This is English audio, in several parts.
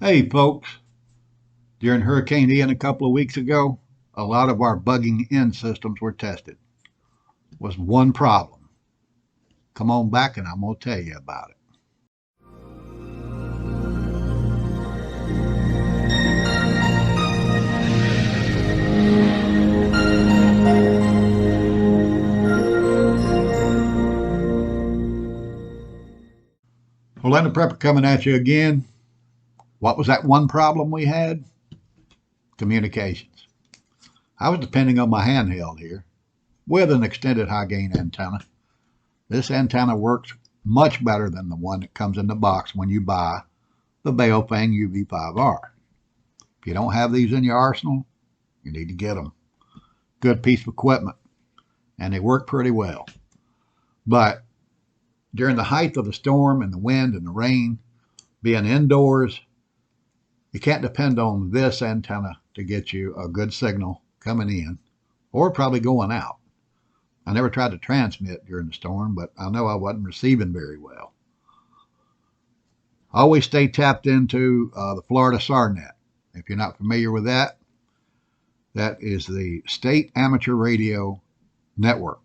Hey folks, during Hurricane Ian a couple of weeks ago, a lot of our bugging in systems were tested. Was one problem. Come on back and I'm going to tell you about it. Orlando Prepper coming at you again. What was that one problem we had? Communications. I was depending on my handheld here with an extended high gain antenna. This antenna works much better than the one that comes in the box when you buy the Baofeng UV5R. If you don't have these in your arsenal, you need to get them. Good piece of equipment, and they work pretty well. But during the height of the storm and the wind and the rain, being indoors, you can't depend on this antenna to get you a good signal coming in or probably going out. I never tried to transmit during the storm, but I know I wasn't receiving very well. Always stay tapped into the Florida SARnet. If you're not familiar with that, that is the state amateur radio network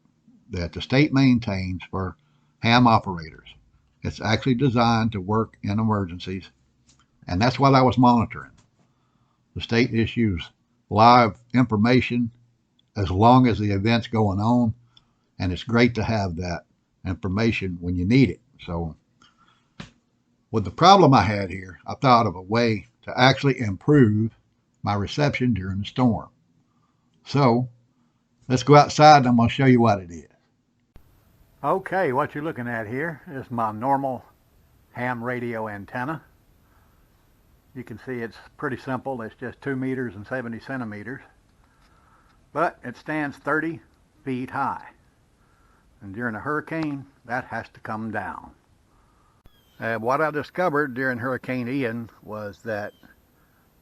that the state maintains for ham operators. It's actually designed to work in emergencies, and that's what I was monitoring. The state issues live information as long as the event's going on, and it's great to have that information when you need it. So with the problem I had here, I thought of a way to actually improve my reception during the storm. So let's go outside and I'm going to show you what it is. Okay, what you're looking at here is my normal ham radio antenna. You can see it's pretty simple. It's just 2 meters and 70 centimeters. But it stands 30 feet high. And during a hurricane, that has to come down. What I discovered during Hurricane Ian was that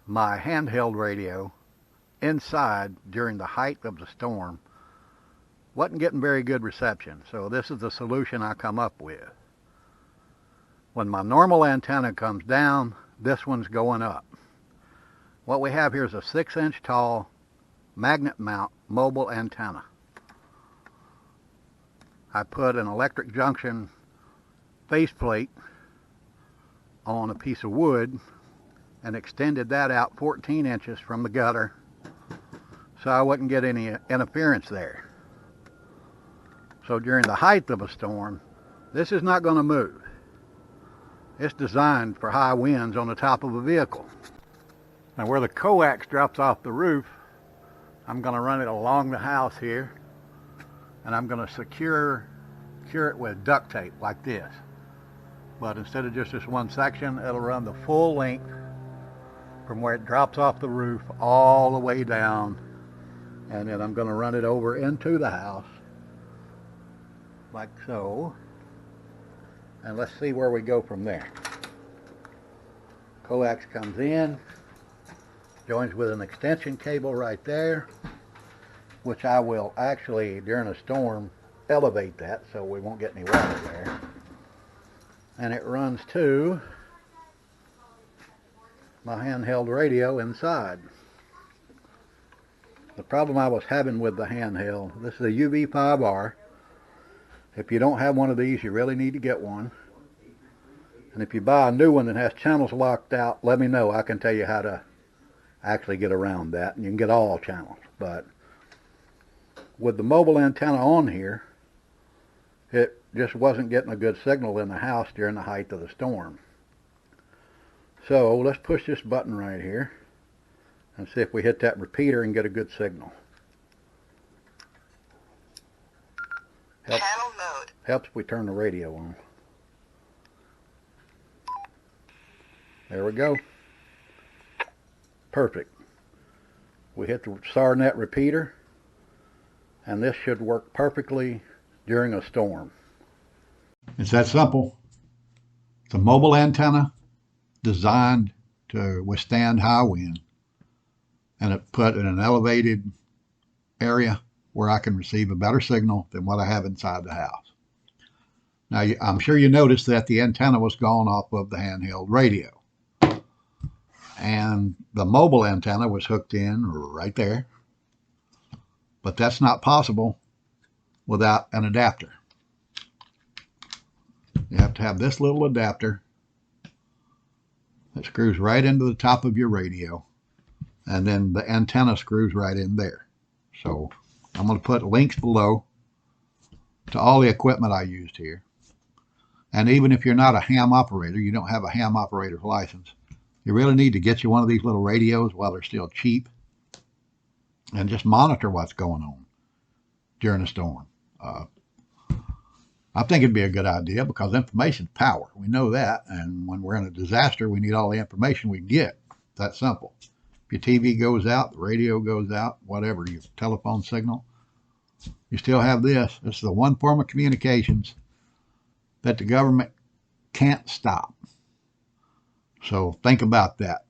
my handheld radio inside during the height of the storm wasn't getting very good reception. So this is the solution I come up with. When my normal antenna comes down, this one's going up. What we have here is a 6-inch tall magnet mount mobile antenna. I put an electric junction faceplate on a piece of wood and extended that out 14 inches from the gutter so I wouldn't get any interference there. So during the height of a storm, this is not going to move. It's designed for high winds on the top of a vehicle. Now where the coax drops off the roof, I'm going to run it along the house here, and I'm going to secure it with duct tape like this. But instead of just this one section, it'll run the full length from where it drops off the roof all the way down, and then I'm going to run it over into the house like so, and let's see where we go from there. Coax comes in, joins with an extension cable right there, which I will actually, during a storm, elevate that so we won't get any water there. And it runs to my handheld radio inside. The problem I was having with the handheld, this is a UV5R. If you don't have one of these, you really need to get one. And if you buy a new one that has channels locked out, let me know. I can tell you how to actually get around that, and you can get all channels. But with the mobile antenna on here, it just wasn't getting a good signal in the house during the height of the storm. So let's push this button right here and see if we hit that repeater and get a good signal. Channel mode. Helps if we turn the radio on. There we go. Perfect. We hit the SARnet repeater, and this should work perfectly during a storm. It's that simple. It's a mobile antenna designed to withstand high wind, and it put in an elevated area where I can receive a better signal than what I have inside the house. Now, I'm sure you noticed that the antenna was gone off of the handheld radio. and the mobile antenna was hooked in right there. But that's not possible without an adapter. You have to have this little adapter that screws right into the top of your radio, and then the antenna screws right in there. So I'm going to put links below to all the equipment I used here. And even if you're not a ham operator, you don't have a ham operator's license, you really need to get you one of these little radios while they're still cheap and just monitor what's going on during a storm. I think it'd be a good idea because information's power. We know that. And when we're in a disaster, we need all the information we can get. That's simple. If your TV goes out, the radio goes out, whatever, your telephone signal, you still have this. This is the one form of communications that the government can't stop. So think about that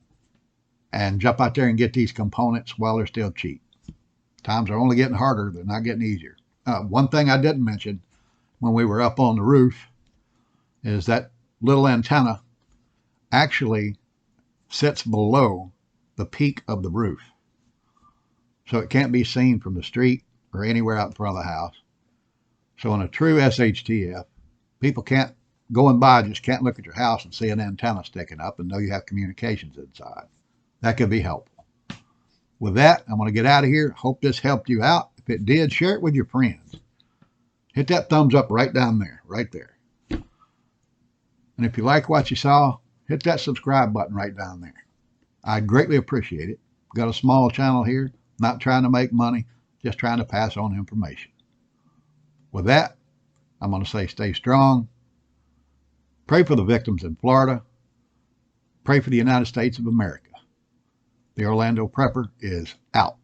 and jump out there and get these components while they're still cheap. Times are only getting harder. They're not getting easier. One thing I didn't mention when we were up on the roof is that little antenna actually sits below the peak of the roof. So it can't be seen from the street or anywhere out in front of the house. So in a true SHTF, people can't, going by, just can't look at your house and see an antenna sticking up and know you have communications inside. That could be helpful. With that, I'm going to get out of here. Hope this helped you out. If it did, share it with your friends. Hit that thumbs up right down there, right there. And if you like what you saw, hit that subscribe button right down there. I'd greatly appreciate it. Got a small channel here, not trying to make money, just trying to pass on information. With that, I'm going to say stay strong. Pray for the victims in Florida. Pray for the United States of America. The Orlando Prepper is out.